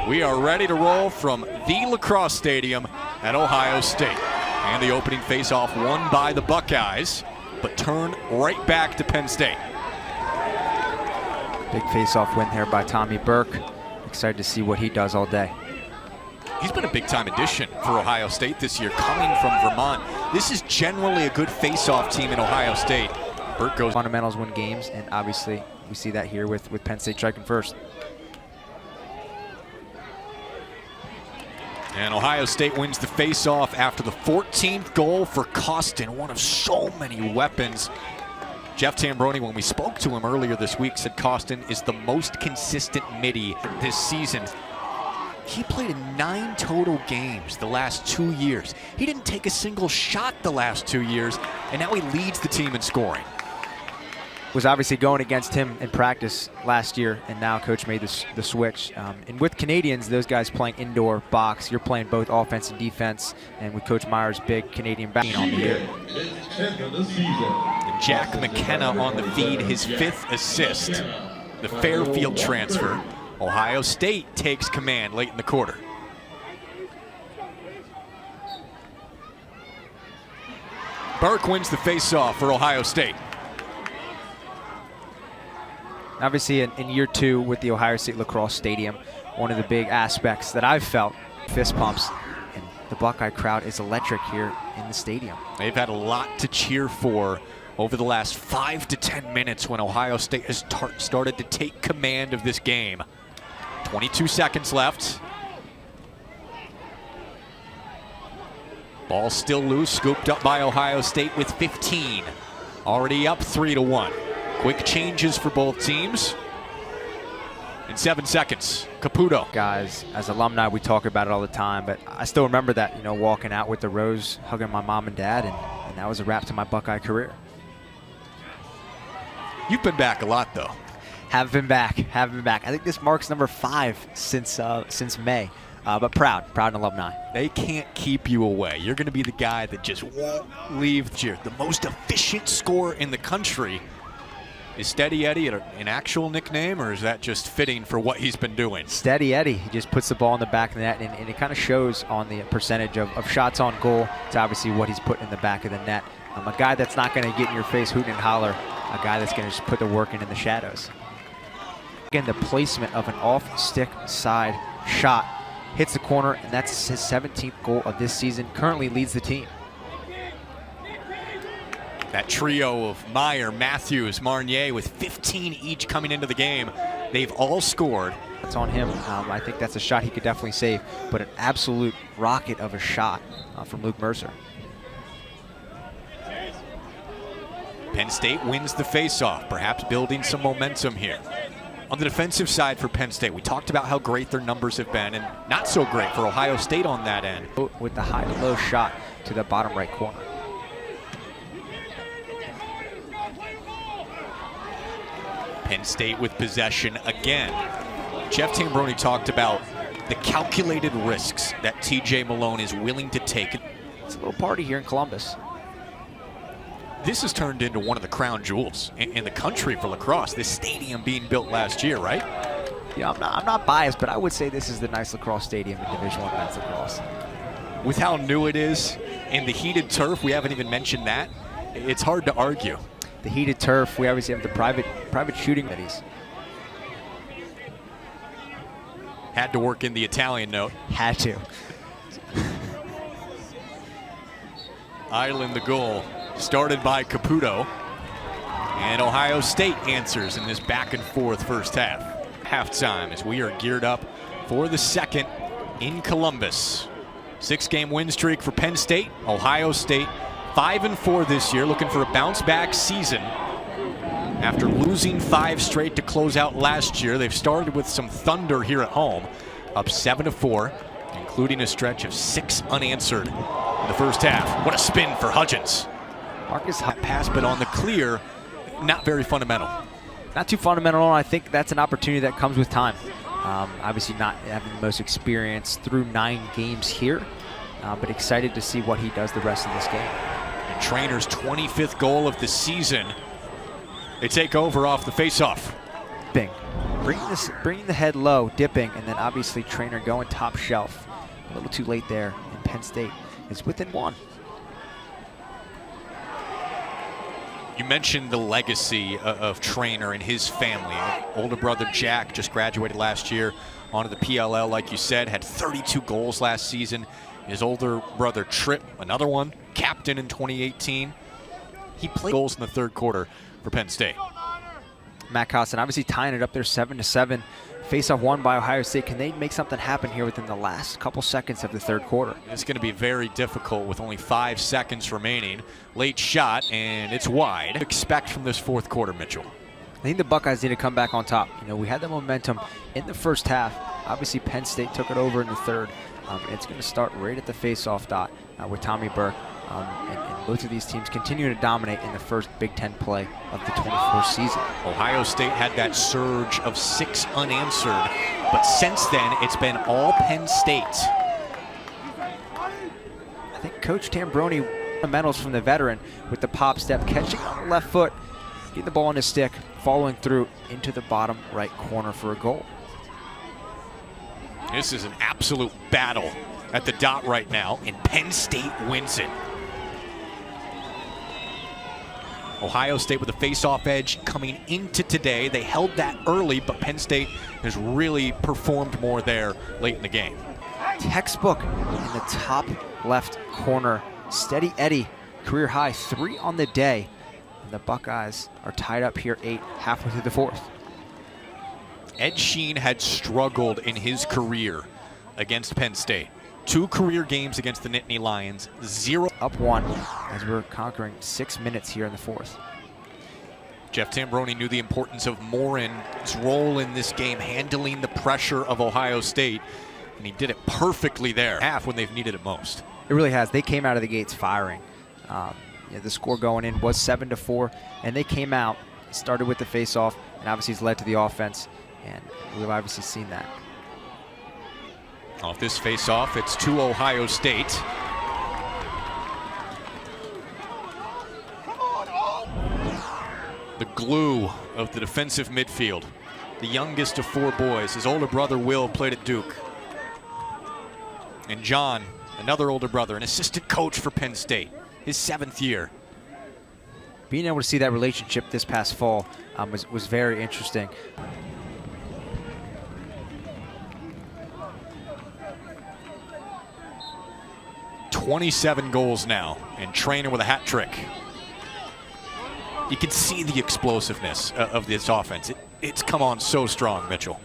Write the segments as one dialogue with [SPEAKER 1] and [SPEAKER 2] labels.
[SPEAKER 1] We are ready to roll from the Lacrosse Stadium at Ohio State. And the opening face-off won by the Buckeyes, but turned right back to Penn State.
[SPEAKER 2] Big face-off win here by Tommy Burke. Excited to see what he does all day.
[SPEAKER 1] He's been a big-time addition for Ohio State this year, coming from Vermont. This is generally a good face-off team in Ohio State. Burke goes.
[SPEAKER 2] Fundamentals win games, and obviously we see that here with Penn State striking first.
[SPEAKER 1] And Ohio State wins the face-off after the 14th goal for Costin, one of so many weapons. Jeff Tambroni, when we spoke to him earlier this week, said Costin is the most consistent midi this season. He played in 9 total games the last 2 years. He didn't take a single shot the last 2 years, and now he leads the team in scoring.
[SPEAKER 2] Was obviously going against him in practice last year, and now coach made the switch. And with Canadians, those guys playing indoor box, you're playing both offense and defense, and with Coach Meyer's big Canadian back on the year.
[SPEAKER 1] And Jack McKenna on the feed, his 5th assist. The Fairfield transfer. Ohio State takes command late in the quarter. Burke wins the face-off for Ohio State.
[SPEAKER 2] Obviously, in year 2 with the Ohio State Lacrosse Stadium, one of the big aspects that I've felt, fist pumps, and the Buckeye crowd is electric here in the stadium.
[SPEAKER 1] They've had a lot to cheer for over the last 5 to 10 minutes when Ohio State has started to take command of this game. 22 seconds left. Ball still loose, scooped up by Ohio State with 15. Already up 3-1. Quick changes for both teams. In 7 seconds, Caputo.
[SPEAKER 2] Guys, as alumni, we talk about it all the time, but I still remember that, walking out with the rose, hugging my mom and dad, and that was a wrap to my Buckeye career.
[SPEAKER 1] You've been back a lot, though.
[SPEAKER 2] Have been back. I think this marks number 5 since May. But proud alumni.
[SPEAKER 1] They can't keep you away. You're going to be the guy that just won't leave the cheer. The most efficient scorer in the country. Is Steady Eddie an actual nickname, or is that just fitting for what he's been doing?
[SPEAKER 2] Steady Eddie. He just puts the ball in the back of the net, and it kind of shows on the percentage of shots on goal. It's obviously what he's put in the back of the net. A guy that's not going to get in your face hooting and holler. A guy that's going to just put the work in the shadows. Again, the placement of an off-stick side shot hits the corner, and that's his 17th goal of this season. Currently leads the team.
[SPEAKER 1] That trio of Meyer, Matthews, Marnier with 15 each coming into the game. They've all scored.
[SPEAKER 2] That's on him. I think that's a shot he could definitely save, but an absolute rocket of a shot from Luke Mercer.
[SPEAKER 1] Penn State wins the face-off, perhaps building some momentum here. On the defensive side for Penn State, we talked about how great their numbers have been, and not so great for Ohio State on that end.
[SPEAKER 2] With the high-low shot to the bottom right corner.
[SPEAKER 1] Penn State with possession again. Jeff Tambroni talked about the calculated risks that TJ Malone is willing to take.
[SPEAKER 2] It's a little party here in Columbus.
[SPEAKER 1] This has turned into one of the crown jewels in the country for lacrosse. This stadium being built last year, right?
[SPEAKER 2] Yeah, I'm not biased, but I would say this is the nice lacrosse stadium in Division I men's lacrosse.
[SPEAKER 1] With how new it is and the heated turf, we haven't even mentioned that. It's hard to argue.
[SPEAKER 2] The heated turf, we obviously have the private shooting committees.
[SPEAKER 1] Had to work in the Italian note.
[SPEAKER 2] Had to.
[SPEAKER 1] Island the goal. Started by Caputo. And Ohio State answers in this back and forth first half. Halftime as we are geared up for the second in Columbus. 6-game win streak for Penn State. Ohio State 5-4 this year, looking for a bounce-back season. After losing 5 straight to close out last year, they've started with some thunder here at home. Up 7-4, including a stretch of 6 unanswered in the first half. What a spin for Hudgens. Marcus pass, but on the clear, not very fundamental.
[SPEAKER 2] Not too fundamental, and I think that's an opportunity that comes with time. Obviously not having the most experience through 9 games here, but excited to see what he does the rest of this game.
[SPEAKER 1] And Trainer's 25th goal of the season. They take over off the faceoff.
[SPEAKER 2] Bing. bringing the head low, dipping, and then obviously Trainer going top shelf. A little too late there, and Penn State is within one.
[SPEAKER 1] You mentioned the legacy of Trainer and his family. Older brother Jack just graduated last year onto the PLL, like you said, had 32 goals last season. His older brother Tripp, another one, captain in 2018. He played goals in the third quarter for Penn State.
[SPEAKER 2] Matt Costin obviously tying it up there 7-7. Faceoff won by Ohio State. Can they make something happen here within the last couple seconds of the third quarter?
[SPEAKER 1] It's going to be very difficult with only 5 seconds remaining. Late shot, and it's wide. What do you expect from this fourth quarter, Mitchell?
[SPEAKER 2] I think the Buckeyes need to come back on top. You know, we had the momentum in the first half. Obviously, Penn State took it over in the third. It's going to start right at the faceoff dot with Tommy Burke. And both of these teams continue to dominate in the first Big Ten play of the 24th season.
[SPEAKER 1] Ohio State had that surge of 6 unanswered, but since then, it's been all Penn State.
[SPEAKER 2] I think Coach Tambroni fundamentals from the veteran with the pop step, catching on the left foot, getting the ball on his stick, following through into the bottom right corner for a goal.
[SPEAKER 1] This is an absolute battle at the dot right now, and Penn State wins it. Ohio State with a face-off edge coming into today. They held that early, but Penn State has really performed more there late in the game.
[SPEAKER 2] Textbook in the top left corner. Steady Eddie, career high, 3 on the day. And the Buckeyes are tied up here 8, halfway through the fourth.
[SPEAKER 1] Ed Sheen had struggled in his career against Penn State. 2 career games against the Nittany Lions, 0.
[SPEAKER 2] Up 1 as we're conquering 6 minutes here in the fourth.
[SPEAKER 1] Jeff Tambroni knew the importance of Morin's role in this game, handling the pressure of Ohio State, and he did it perfectly there, half when they've needed it most.
[SPEAKER 2] It really has. They came out of the gates firing. The score going in was 7-4, and they came out, started with the face-off, and obviously it's led to the offense, and we've obviously seen that.
[SPEAKER 1] Off this face-off, it's to Ohio State. The glue of the defensive midfield. The youngest of 4 boys. His older brother, Will, played at Duke. And John, another older brother, an assistant coach for Penn State, his 7th year.
[SPEAKER 2] Being able to see that relationship this past fall was very interesting.
[SPEAKER 1] $27 goals now, and Trainer with a hat trick. You can see the explosiveness of this offense. It's come on so strong, Mitchell.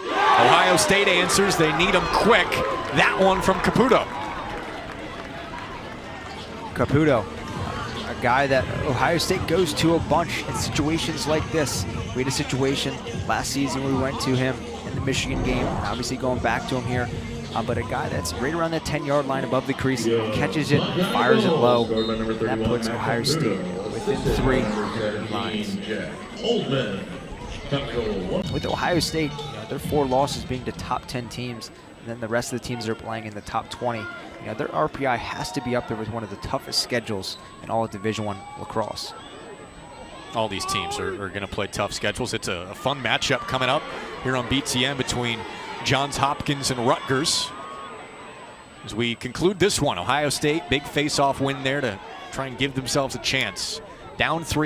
[SPEAKER 1] Ohio State answers. They need them quick. That one from Caputo.
[SPEAKER 2] Caputo, a guy that Ohio State goes to a bunch in situations like this. We had a situation last season where we went to him in the Michigan game, and obviously going back to him here. But a guy that's right around that 10-yard line above the crease, catches it, fires it low, and that puts Ohio State within 3 lines. With Ohio State, their 4 losses being to top 10 teams, and then the rest of the teams are playing in the top 20. Their RPI has to be up there with one of the toughest schedules in all of Division I lacrosse.
[SPEAKER 1] All these teams are going to play tough schedules. It's a fun matchup coming up here on BTN between Johns Hopkins and Rutgers. As we conclude this one, Ohio State, big face-off win there to try and give themselves a chance. Down 3.